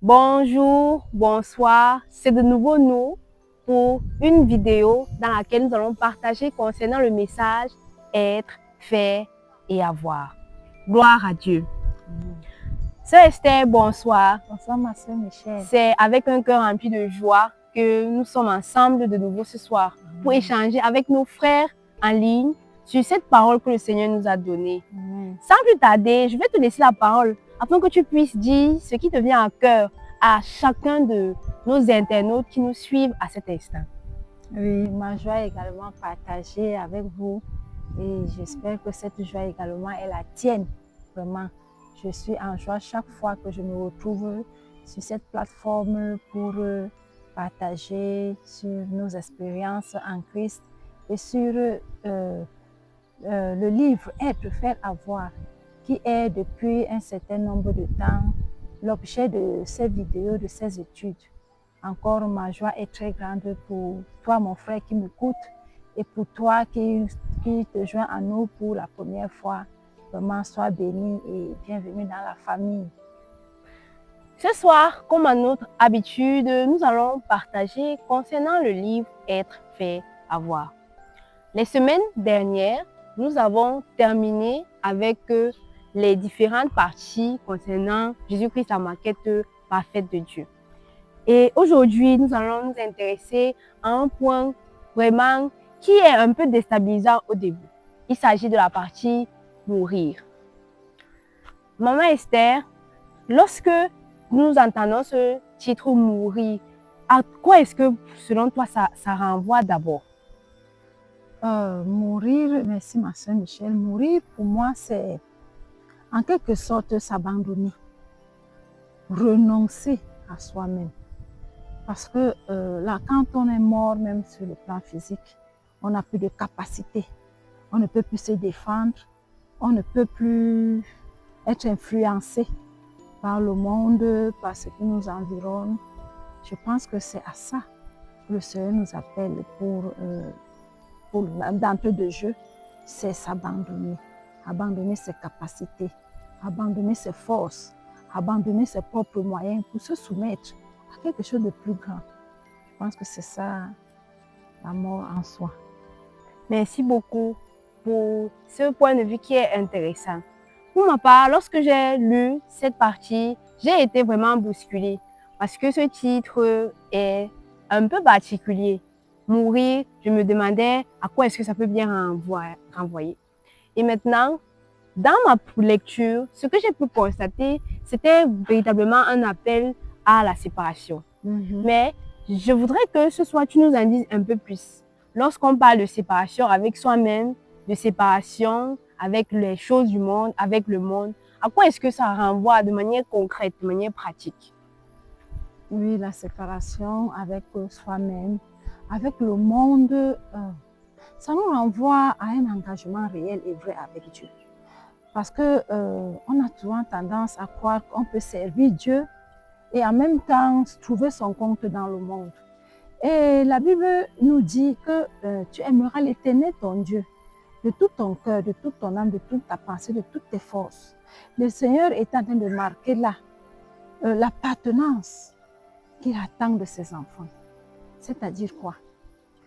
Bonjour, bonsoir, c'est de nouveau nous pour une vidéo dans laquelle nous allons partager concernant le message être, faire et avoir. Gloire à Dieu. Sœur Esther, bonsoir. Bonsoir ma sœur Michel. C'est avec un cœur rempli de joie que nous sommes ensemble de nouveau ce soir pour échanger avec nos frères en ligne sur cette parole que le Seigneur nous a donnée. Sans plus tarder, je vais te laisser la parole afin que tu puisses dire ce qui te vient à cœur à chacun de nos internautes qui nous suivent à cet instant. Oui, ma joie est également partagée avec vous et j'espère que cette joie également est la tienne. Vraiment, je suis en joie chaque fois que je me retrouve sur cette plateforme pour partager sur nos expériences en Christ et sur le livre Être, faire, avoir, qui est depuis un certain nombre de temps l'objet de ces vidéos, de ces études. Encore, ma joie est très grande pour toi, mon frère, qui m'écoute, et pour toi qui te joins à nous pour la première fois. Vraiment, sois béni et bienvenue dans la famille. Ce soir, comme à notre habitude, nous allons partager concernant le livre Être, faire, avoir. Les semaines dernières, nous avons terminé avec les différentes parties concernant Jésus-Christ, la maquette parfaite de Dieu. Et aujourd'hui, nous allons nous intéresser à un point vraiment qui est un peu déstabilisant au début. Il s'agit de la partie mourir. Maman Esther, lorsque nous entendons ce titre mourir, à quoi est-ce que selon toi ça renvoie d'abord? Mourir, merci ma soeur Michel, mourir pour moi c'est en quelque sorte s'abandonner, renoncer à soi-même. Parce que là, quand on est mort, même sur le plan physique, on n'a plus de capacité, on ne peut plus se défendre, on ne peut plus être influencé par le monde, par ce qui nous environne. Je pense que c'est à ça que le Seigneur nous appelle pour d'entrée de jeu, c'est s'abandonner, abandonner ses capacités, abandonner ses forces, abandonner ses propres moyens pour se soumettre à quelque chose de plus grand. Je pense que c'est ça, la mort en soi. Merci beaucoup pour ce point de vue qui est intéressant. Pour ma part, lorsque j'ai lu cette partie, j'ai été vraiment bousculée parce que ce titre est un peu particulier. Mourir, je me demandais à quoi est-ce que ça peut bien renvoyer. Et maintenant, dans ma lecture, ce que j'ai pu constater, c'était véritablement un appel à la séparation. Mais je voudrais que ce soir, tu nous en dises un peu plus. Lorsqu'on parle de séparation avec soi-même, de séparation avec les choses du monde, avec le monde, à quoi est-ce que ça renvoie de manière concrète, de manière pratique? Oui, la séparation avec soi-même, avec le monde, ça nous renvoie à un engagement réel et vrai avec Dieu. Parce que on a souvent tendance à croire qu'on peut servir Dieu et en même temps trouver son compte dans le monde. Et la Bible nous dit que tu aimeras l'Éternel ton Dieu de tout ton cœur, de toute ton âme, de toute ta pensée, de toutes tes forces. Le Seigneur est en train de marquer là l'appartenance qu'il attend de ses enfants. C'est-à-dire quoi?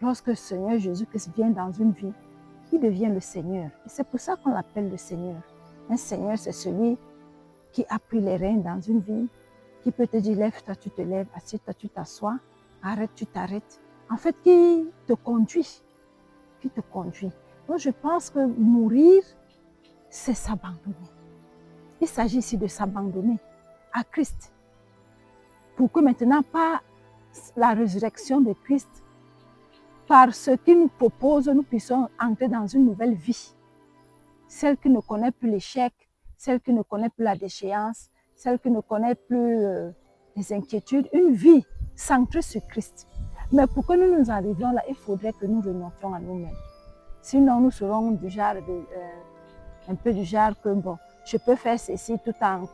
Lorsque le Seigneur Jésus-Christ vient dans une vie, il devient le Seigneur. Et c'est pour ça qu'on l'appelle le Seigneur. Un Seigneur, c'est celui qui a pris les rênes dans une vie, qui peut te dire lève-toi, tu te lèves, assieds-toi, tu t'assois, arrête, tu t'arrêtes. En fait, qui te conduit. Qui te conduit. Donc, je pense que mourir, c'est s'abandonner. Il s'agit ici de s'abandonner à Christ. Pour que maintenant, par la résurrection de Christ, par ce qu'il nous propose, nous puissions entrer dans une nouvelle vie. Celle qui ne connaît plus l'échec, celle qui ne connaît plus la déchéance, celle qui ne connaît plus les inquiétudes, une vie centrée sur Christ. Mais pour que nous arrivions là, il faudrait que nous renoncions à nous-mêmes. Sinon, nous serons du genre un peu du genre que bon, je peux faire ceci tout en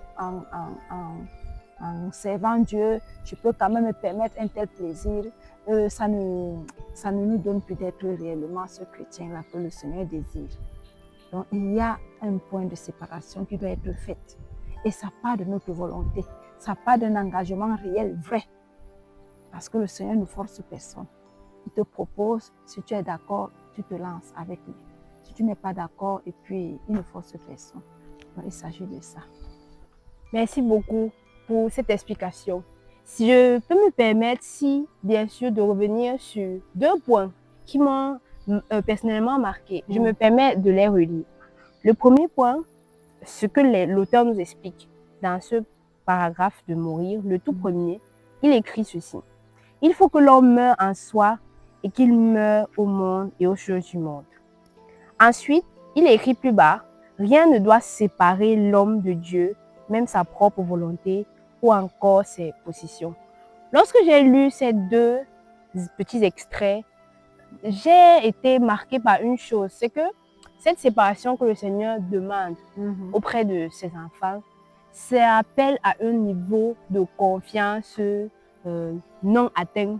servant Dieu, je peux quand même me permettre un tel plaisir. Ça ne nous donne plus d'être réellement ce chrétien-là que le Seigneur désire. Donc, il y a un point de séparation qui doit être fait. Et ça part de notre volonté. ça part d'un engagement réel, vrai. Parce que le Seigneur ne force personne. Il te propose, si tu es d'accord, tu te lances avec lui. Si tu n'es pas d'accord, et puis il ne force personne. Donc, il s'agit de ça. Merci beaucoup pour cette explication. Si je peux me permettre, bien sûr, de revenir sur 2 points qui m'ont personnellement marqué, je me permets de les relire. Le premier point, ce que l'auteur nous explique dans ce paragraphe de Mourir, le tout premier, il écrit ceci. Il faut que l'homme meure en soi et qu'il meure au monde et aux choses du monde. Ensuite, il écrit plus bas, rien ne doit séparer l'homme de Dieu, même sa propre volonté ou encore ses positions. Lorsque j'ai lu ces 2 petits extraits, j'ai été marquée par une chose, c'est que cette séparation que le Seigneur demande auprès de ses enfants, c'est appel à un niveau de confiance non atteint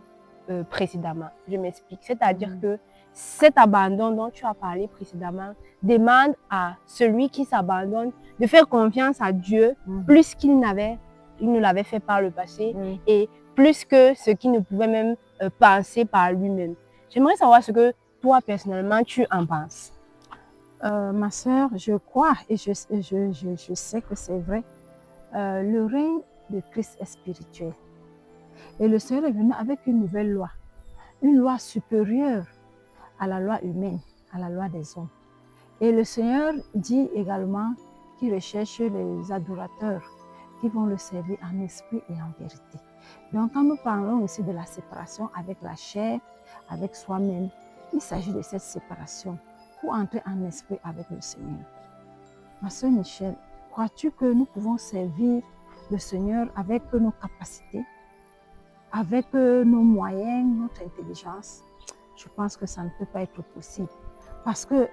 précédemment. Je m'explique. C'est-à-dire que cet abandon dont tu as parlé précédemment demande à celui qui s'abandonne de faire confiance à Dieu plus qu'il ne l'avait fait par le passé et plus que ce qu'il ne pouvait même penser par lui-même. J'aimerais savoir ce que toi, personnellement, tu en penses. Ma sœur, je crois et je sais que c'est vrai. Le règne de Christ est spirituel. Et le Seigneur est venu avec une nouvelle loi. Une loi supérieure à la loi humaine, à la loi des hommes. Et le Seigneur dit également qu'il recherche les adorateurs qui vont le servir en esprit et en vérité. Donc, quand nous parlons aussi de la séparation avec la chair, avec soi-même, il s'agit de cette séparation pour entrer en esprit avec le Seigneur. Ma sœur Michel, crois-tu que nous pouvons servir le Seigneur avec nos capacités, avec nos moyens, notre intelligence? Je pense que ça ne peut pas être possible. Parce que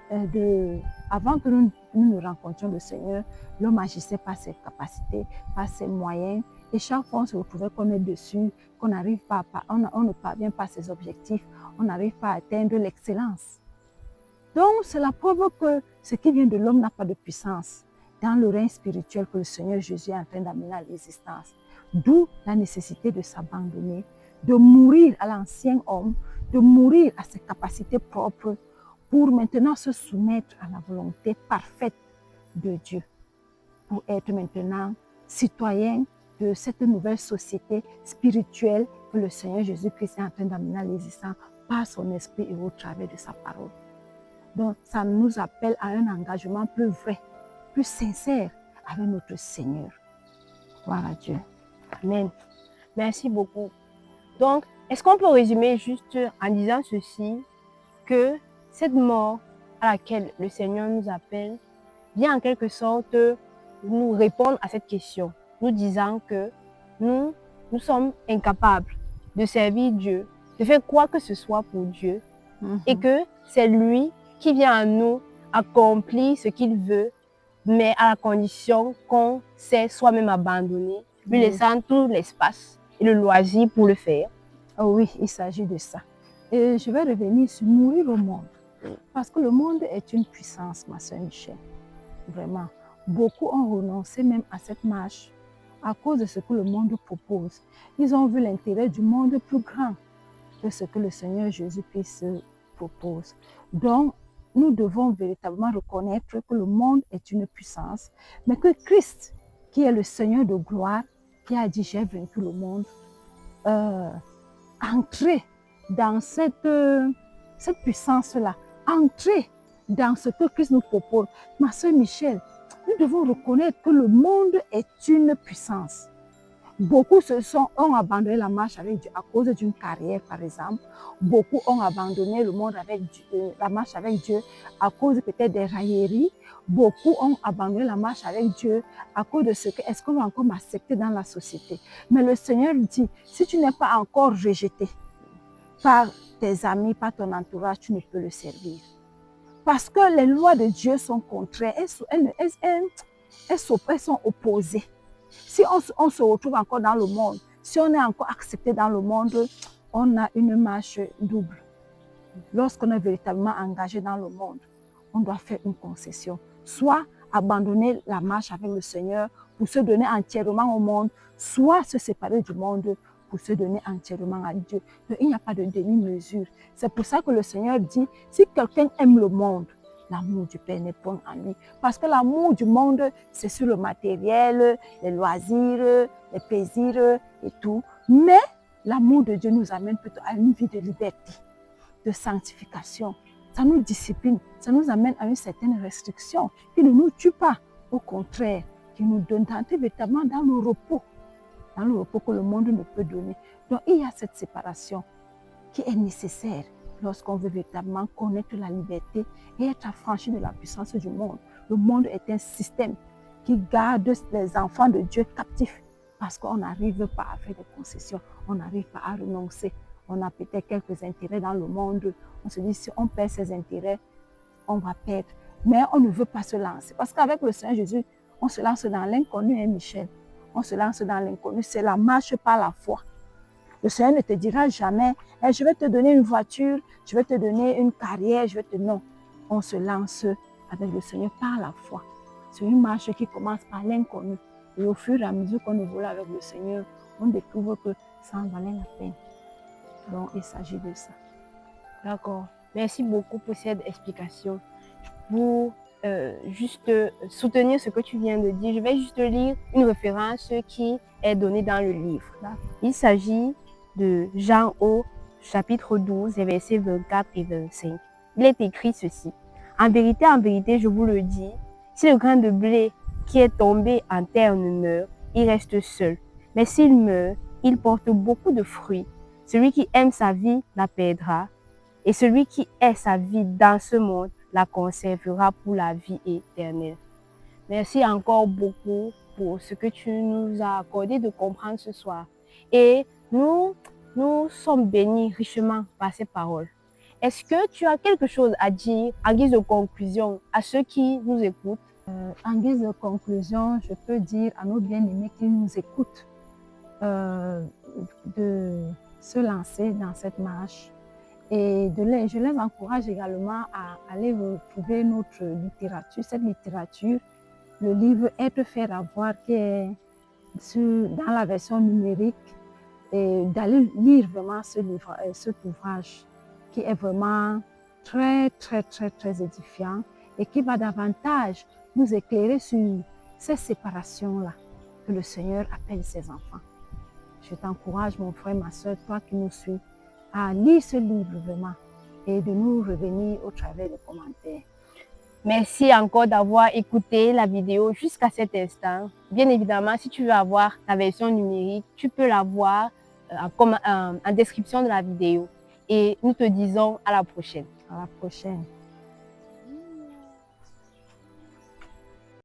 avant que nous ne rencontrions le Seigneur, l'homme agissait par ses capacités, par ses moyens. Et chaque fois, on se retrouvait qu'on est dessus, qu'on n'arrive pas, on ne parvient pas à ses objectifs, on n'arrive pas à atteindre l'excellence. Donc, c'est la preuve que ce qui vient de l'homme n'a pas de puissance dans le règne spirituel que le Seigneur Jésus est en train d'amener à l'existence. D'où la nécessité de s'abandonner, de mourir à l'ancien homme, de mourir à ses capacités propres pour maintenant se soumettre à la volonté parfaite de Dieu, pour être maintenant citoyen de cette nouvelle société spirituelle que le Seigneur Jésus-Christ est en train d'amener à l'existence par son esprit et au travers de sa parole. Donc, ça nous appelle à un engagement plus vrai, plus sincère avec notre Seigneur. Gloire à Dieu. Amen. Merci beaucoup. Donc, est-ce qu'on peut résumer juste en disant ceci, que cette mort à laquelle le Seigneur nous appelle vient en quelque sorte nous répondre à cette question, nous disant que nous sommes incapables de servir Dieu, de faire quoi que ce soit pour Dieu, et que c'est lui qui vient à nous accomplir ce qu'il veut, mais à la condition qu'on s'est soi-même abandonné, lui laissant tout l'espace et le loisir pour le faire. Oh oui, il s'agit de ça. Et je vais revenir sur mourir au monde. Parce que le monde est une puissance, ma soeur Michel. Vraiment. Beaucoup ont renoncé même à cette marche à cause de ce que le monde propose. Ils ont vu l'intérêt du monde plus grand que ce que le Seigneur Jésus-Christ propose. Donc, nous devons véritablement reconnaître que le monde est une puissance, mais que Christ, qui est le Seigneur de gloire, qui a dit « j'ai vaincu le monde », entrer dans cette puissance-là, entrer dans ce que Christ nous propose. Ma soeur Michel, nous devons reconnaître que le monde est une puissance. Beaucoup ont abandonné la marche avec Dieu à cause d'une carrière, par exemple. Beaucoup ont abandonné le monde avec Dieu, la marche avec Dieu à cause peut-être des railleries. Beaucoup ont abandonné la marche avec Dieu à cause de ce que est-ce qu'on va encore m'accepter dans la société. Mais le Seigneur dit, si tu n'es pas encore rejeté par tes amis, par ton entourage, tu ne peux le servir. Parce que les lois de Dieu sont contraires, elles sont opposées. Si on se retrouve encore dans le monde, si on est encore accepté dans le monde, on a une marche double. Lorsqu'on est véritablement engagé dans le monde, on doit faire une concession. Soit abandonner la marche avec le Seigneur pour se donner entièrement au monde, soit se séparer du monde pour se donner entièrement à Dieu. Donc, il n'y a pas de demi-mesure. C'est pour ça que le Seigneur dit, si quelqu'un aime le monde, l'amour du Père n'est point en lui. Parce que l'amour du monde, c'est sur le matériel, les loisirs, les plaisirs et tout. Mais l'amour de Dieu nous amène plutôt à une vie de liberté, de sanctification. Ça nous discipline, ça nous amène à une certaine restriction qui ne nous tue pas. Au contraire, qui nous donne d'entrer véritablement dans le repos que le monde ne peut donner. Donc, il y a cette séparation qui est nécessaire lorsqu'on veut véritablement connaître la liberté et être affranchi de la puissance du monde. Le monde est un système qui garde les enfants de Dieu captifs parce qu'on n'arrive pas à faire des concessions, on n'arrive pas à renoncer. On a peut-être quelques intérêts dans le monde. On se dit, si on perd ses intérêts, on va perdre. Mais on ne veut pas se lancer. Parce qu'avec le Seigneur Jésus, on se lance dans l'inconnu, hein, Michel. On se lance dans l'inconnu. C'est la marche par la foi. Le Seigneur ne te dira jamais, hey, je vais te donner une voiture, je vais te donner une carrière, je vais te... Non. On se lance avec le Seigneur par la foi. C'est une marche qui commence par l'inconnu. Et au fur et à mesure qu'on évolue avec le Seigneur, on découvre que ça en valait la peine. Donc, il s'agit de ça. D'accord. Merci beaucoup pour cette explication. Pour juste soutenir ce que tu viens de dire, je vais juste lire une référence qui est donnée dans le livre. Il s'agit de Jean au chapitre 12, versets 24 et 25. Il est écrit ceci. En vérité, je vous le dis, si le grain de blé qui est tombé en terre ne meurt, il reste seul. Mais s'il meurt, il porte beaucoup de fruits. Celui qui aime sa vie la perdra, et celui qui est sa vie dans ce monde la conservera pour la vie éternelle. Merci encore beaucoup pour ce que tu nous as accordé de comprendre ce soir. Et nous sommes bénis richement par ces paroles. Est-ce que tu as quelque chose à dire en guise de conclusion à ceux qui nous écoutent? En guise de conclusion, je peux dire à nos bien-aimés qui nous écoutent de se lancer dans cette marche. Et je les encourage également à aller retrouver notre littérature, cette littérature, le livre Être, faire, avoir, qui est dans la version numérique, et d'aller lire vraiment ce livre, cet ouvrage qui est vraiment très, très, très, très édifiant et qui va davantage nous éclairer sur ces séparations-là que le Seigneur appelle ses enfants. Je t'encourage, mon frère, ma soeur, toi qui nous suis, à lire ce livre vraiment et de nous revenir au travers des commentaires. Merci encore d'avoir écouté la vidéo jusqu'à cet instant. Bien évidemment, si tu veux avoir la version numérique, tu peux la voir en description de la vidéo. Et nous te disons à la prochaine. À la prochaine.